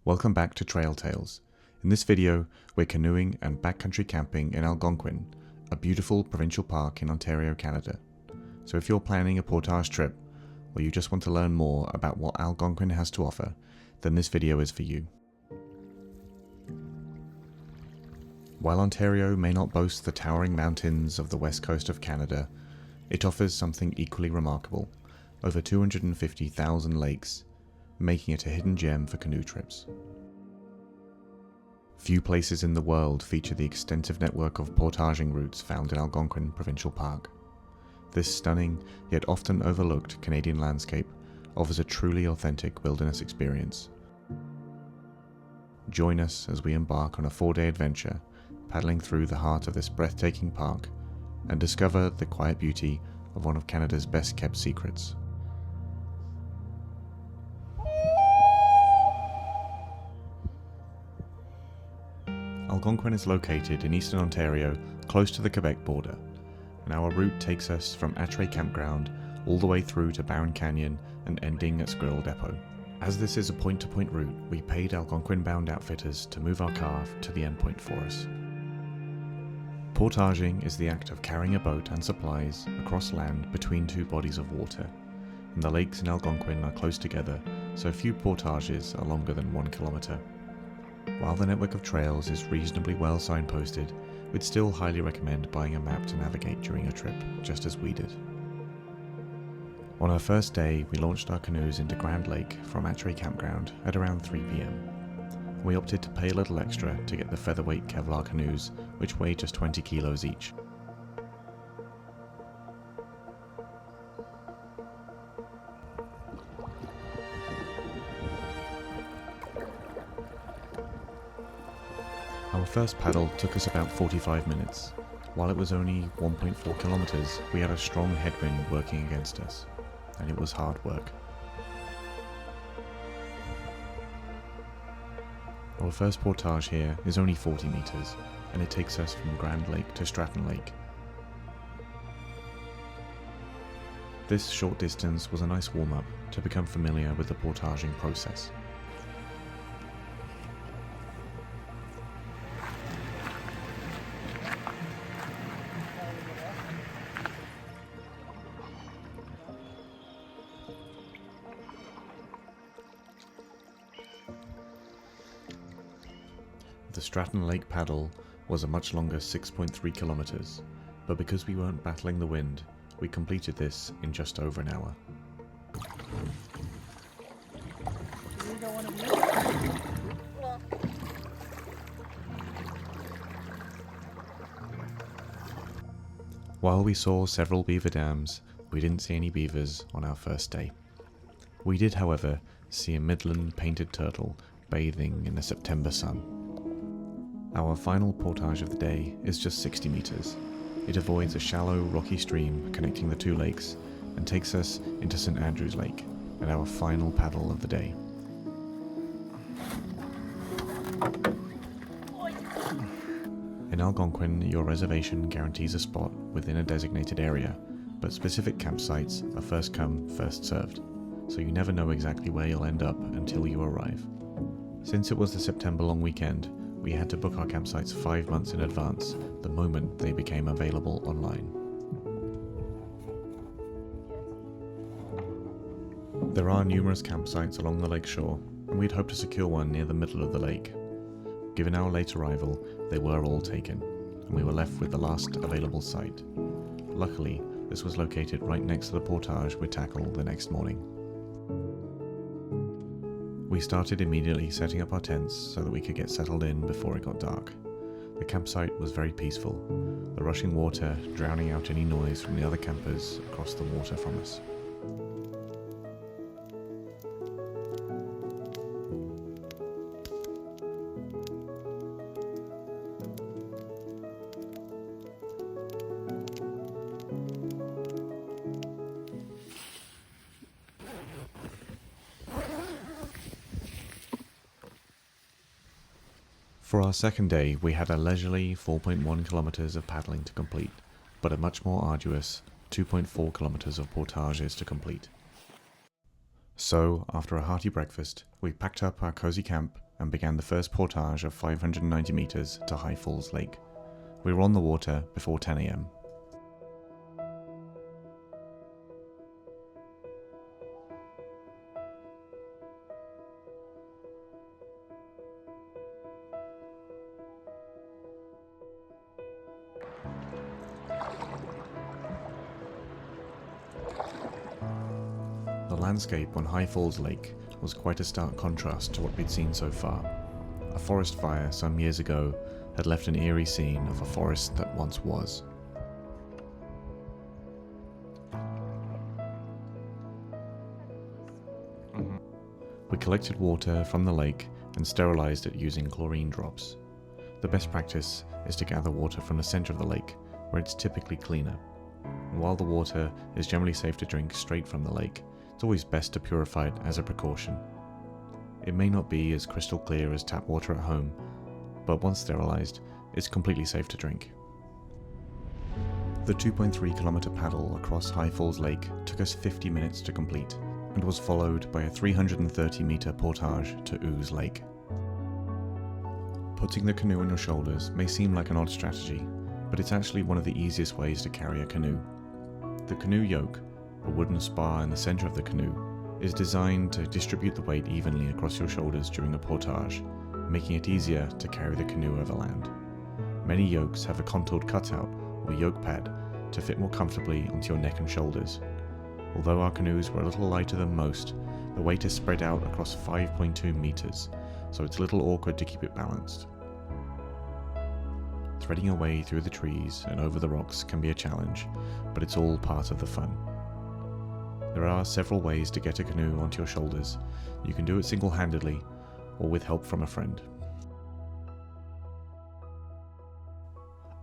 Welcome back to Trail Tales. In this video, we're canoeing and backcountry camping in Algonquin, a beautiful provincial park in Ontario, Canada. So if you're planning a portage trip, or you just want to learn more about what Algonquin has to offer, then this video is for you. While Ontario may not boast the towering mountains of the west coast of Canada, it offers something equally remarkable: over 250,000 lakes, making it a hidden gem for canoe trips. Few places in the world feature the extensive network of portaging routes found in Algonquin Provincial Park. This stunning, yet often overlooked Canadian landscape offers a truly authentic wilderness experience. Join us as we embark on a 4-day adventure, paddling through the heart of this breathtaking park, and discover the quiet beauty of one of Canada's best-kept secrets. Algonquin is located in eastern Ontario, close to the Quebec border, and our route takes us from Achray Campground all the way through to Barron Canyon and ending at Squirrel Depot. As this is a point-to-point route, we paid Algonquin-bound outfitters to move our car to the endpoint for us. Portaging is the act of carrying a boat and supplies across land between two bodies of water, and the lakes in Algonquin are close together, so few portages are longer than 1 kilometre. While the network of trails is reasonably well signposted, we'd still highly recommend buying a map to navigate during a trip, just as we did. On our first day, we launched our canoes into Grand Lake from Achray Campground at around 3 p.m. We opted to pay a little extra to get the featherweight Kevlar canoes, which weigh just 20 kilos each. Our first paddle took us about 45 minutes. While it was only 1.4 kilometers, we had a strong headwind working against us, and it was hard work. Our first portage here is only 40 meters, and it takes us from Grand Lake to Stratton Lake. This short distance was a nice warm-up to become familiar with the portaging process. The Stratton Lake paddle was a much longer 6.3 kilometers, but because we weren't battling the wind, we completed this in just over an hour. While we saw several beaver dams, we didn't see any beavers on our first day. We did, however, see a midland painted turtle bathing in the September sun. Our final portage of the day is just 60 meters. It avoids a shallow, rocky stream connecting the two lakes and takes us into St. Andrew's Lake at our final paddle of the day. In Algonquin, your reservation guarantees a spot within a designated area, but specific campsites are first come, first served, so you never know exactly where you'll end up until you arrive. Since it was the September long weekend, we had to book our campsites 5 months in advance, the moment they became available online. There are numerous campsites along the lake shore, and we'd hoped to secure one near the middle of the lake. Given our late arrival, they were all taken, and we were left with the last available site. Luckily, this was located right next to the portage we'd tackle the next morning. We started immediately setting up our tents so that we could get settled in before it got dark. The campsite was very peaceful, the rushing water drowning out any noise from the other campers across the water from us. For our second day, we had a leisurely 4.1 kilometers of paddling to complete, but a much more arduous 2.4 kilometers of portages to complete. So, after a hearty breakfast, we packed up our cozy camp and began the first portage of 590 meters to Highfalls Lake. We were on the water before 10 AM. The landscape on Highfalls Lake was quite a stark contrast to what we'd seen so far. A forest fire some years ago had left an eerie scene of a forest that once was. We collected water from the lake and sterilized it using chlorine drops. The best practice is to gather water from the center of the lake, where it's typically cleaner. And while the water is generally safe to drink straight from the lake, it's always best to purify it as a precaution. It may not be as crystal clear as tap water at home, but once sterilized, it's completely safe to drink. The 2.3 kilometer paddle across Highfalls Lake took us 50 minutes to complete, and was followed by a 330 meter portage to Ooze Lake. Putting the canoe on your shoulders may seem like an odd strategy, but it's actually one of the easiest ways to carry a canoe. The canoe yoke, a wooden spar in the center of the canoe, is designed to distribute the weight evenly across your shoulders during a portage, making it easier to carry the canoe over land. Many yokes have a contoured cutout or yoke pad to fit more comfortably onto your neck and shoulders. Although our canoes were a little lighter than most, the weight is spread out across 5.2 meters, so it's a little awkward to keep it balanced. Threading your way through the trees and over the rocks can be a challenge, but it's all part of the fun. There are several ways to get a canoe onto your shoulders. You can do it single-handedly, or with help from a friend.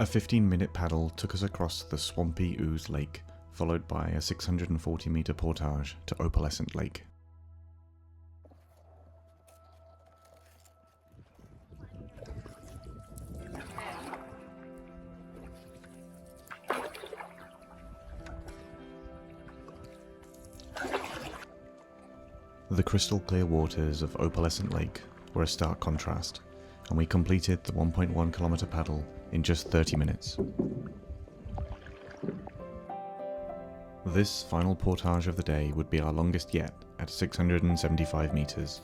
A 15-minute paddle took us across the swampy Ooze Lake, followed by a 640 meter portage to Opalescent Lake. The crystal clear waters of Opalescent Lake were a stark contrast, and we completed the 1.1 kilometer paddle in just 30 minutes. This final portage of the day would be our longest yet, at 675 meters.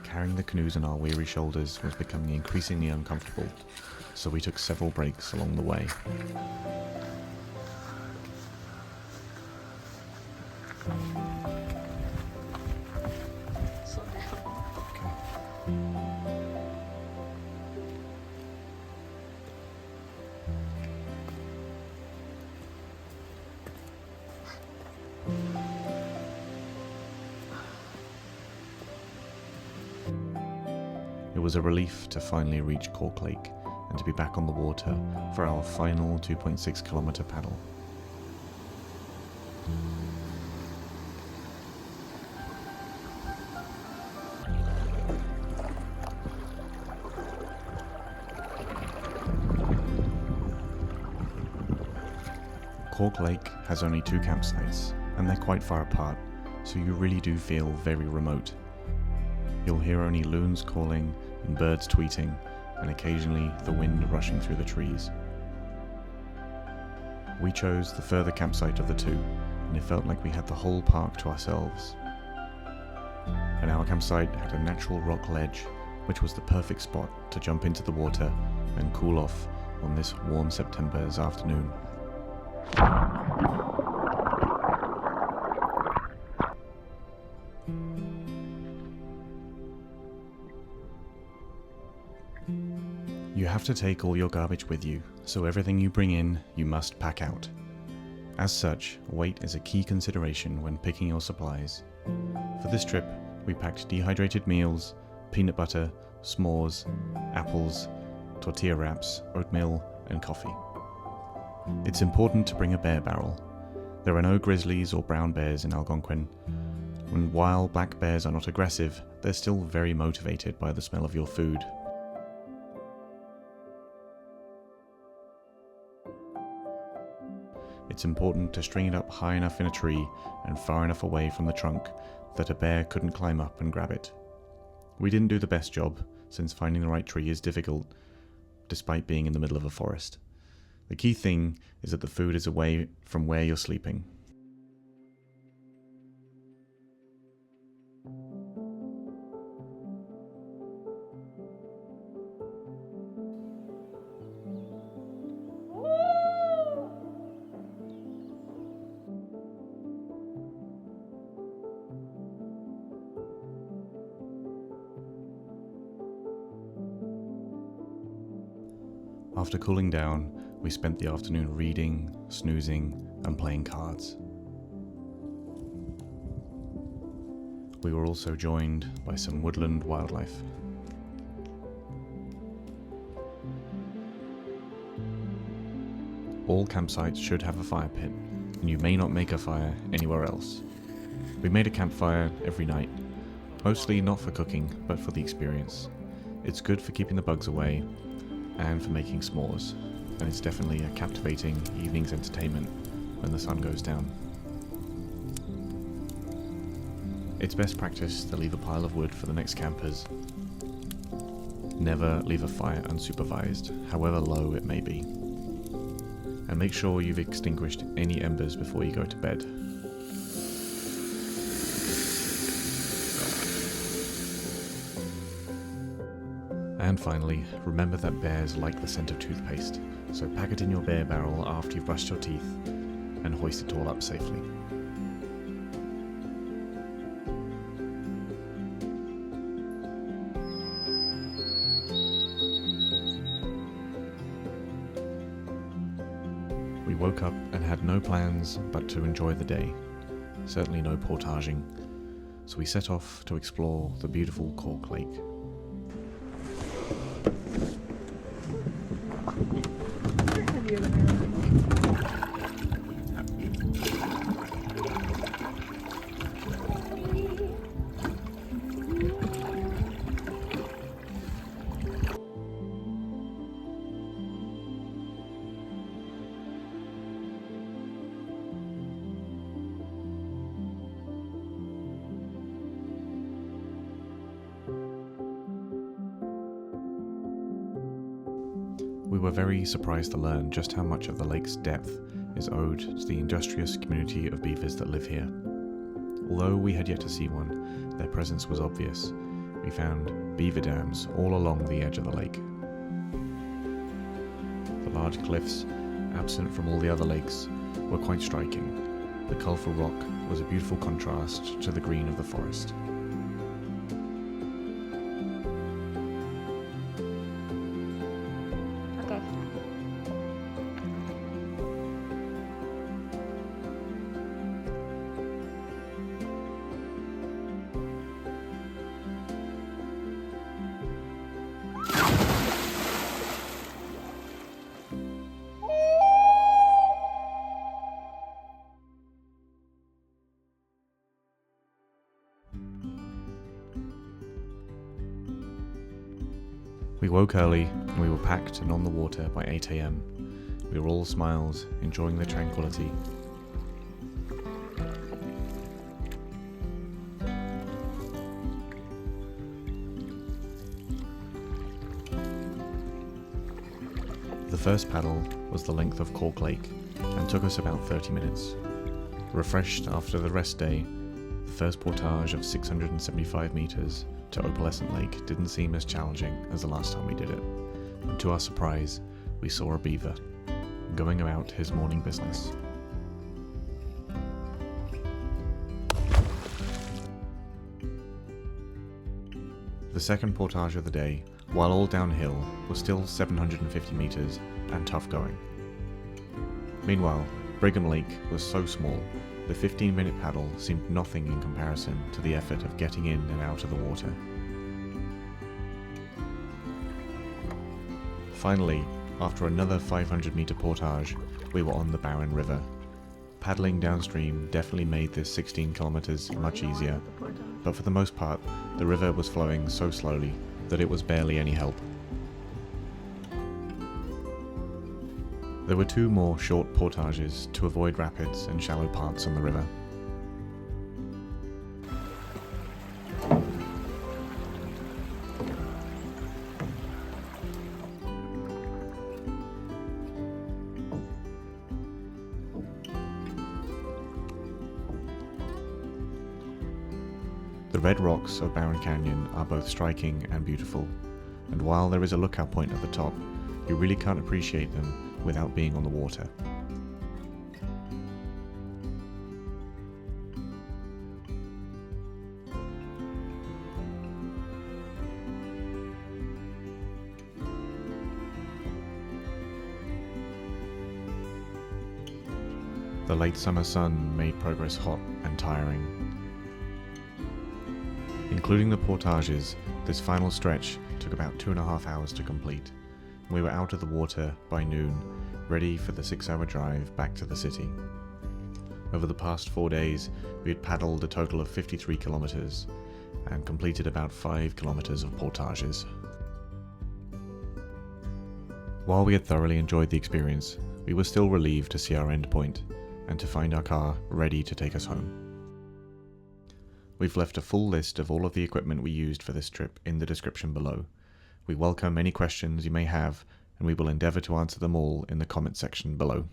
Carrying the canoes on our weary shoulders was becoming increasingly uncomfortable, so we took several breaks along the way. It was a relief to finally reach Cork Lake and to be back on the water for our final 2.6 kilometer paddle. Cork Lake has only 2 campsites, and they're quite far apart, so you really do feel very remote. You'll hear only loons calling and birds tweeting, and occasionally the wind rushing through the trees. We chose the further campsite of the 2, and it felt like we had the whole park to ourselves. And our campsite had a natural rock ledge, which was the perfect spot to jump into the water and cool off on this warm September's afternoon. You have to take all your garbage with you, so everything you bring in, you must pack out. As such, weight is a key consideration when picking your supplies. For this trip, we packed dehydrated meals, peanut butter, s'mores, apples, tortilla wraps, oatmeal, and coffee. It's important to bring a bear barrel. There are no grizzlies or brown bears in Algonquin, and while black bears are not aggressive, they're still very motivated by the smell of your food. It's important to string it up high enough in a tree and far enough away from the trunk that a bear couldn't climb up and grab it. We didn't do the best job, since finding the right tree is difficult, despite being in the middle of a forest. The key thing is that the food is away from where you're sleeping. After cooling down, we spent the afternoon reading, snoozing, and playing cards. We were also joined by some woodland wildlife. All campsites should have a fire pit, and you may not make a fire anywhere else. We made a campfire every night, mostly not for cooking, but for the experience. It's good for keeping the bugs away, and for making s'mores, and it's definitely a captivating evening's entertainment when the sun goes down. It's best practice to leave a pile of wood for the next campers. Never leave a fire unsupervised, however low it may be. And make sure you've extinguished any embers before you go to bed. And finally, remember that bears like the scent of toothpaste, so pack it in your bear barrel after you've brushed your teeth and hoist it all up safely. We woke up and had no plans but to enjoy the day, certainly no portaging, so we set off to explore the beautiful Cork Lake. We were very surprised to learn just how much of the lake's depth is owed to the industrious community of beavers that live here. Although we had yet to see one, their presence was obvious. We found beaver dams all along the edge of the lake. The large cliffs, absent from all the other lakes, were quite striking. The colourful rock was a beautiful contrast to the green of the forest. We woke early and we were packed and on the water by 8 AM. We were all smiles, enjoying the tranquility. The first paddle was the length of Cork Lake and took us about 30 minutes. Refreshed after the rest day, the first portage of 675 meters to Opalescent Lake didn't seem as challenging as the last time we did it, and to our surprise, we saw a beaver, going about his morning business. The second portage of the day, while all downhill, was still 750 meters and tough going. Meanwhile, Brigham Lake was so small, the 15-minute paddle seemed nothing in comparison to the effort of getting in and out of the water. Finally, after another 500-meter portage, we were on the Barron River. Paddling downstream definitely made this 16 kilometers much easier, but for the most part, the river was flowing so slowly that it was barely any help. There were 2 more short portages to avoid rapids and shallow parts on the river. The red rocks of Barron Canyon are both striking and beautiful, and while there is a lookout point at the top, you really can't appreciate them without being on the water. The late summer sun made progress hot and tiring. Including the portages, this final stretch took about 2.5 hours to complete. We were out of the water by noon, ready for the 6-hour drive back to the city. Over the past 4 days, we had paddled a total of 53 kilometers and completed about 5 kilometers of portages. While we had thoroughly enjoyed the experience, we were still relieved to see our end point and to find our car ready to take us home. We've left a full list of all of the equipment we used for this trip in the description below. We welcome any questions you may have, and we will endeavour to answer them all in the comment section below.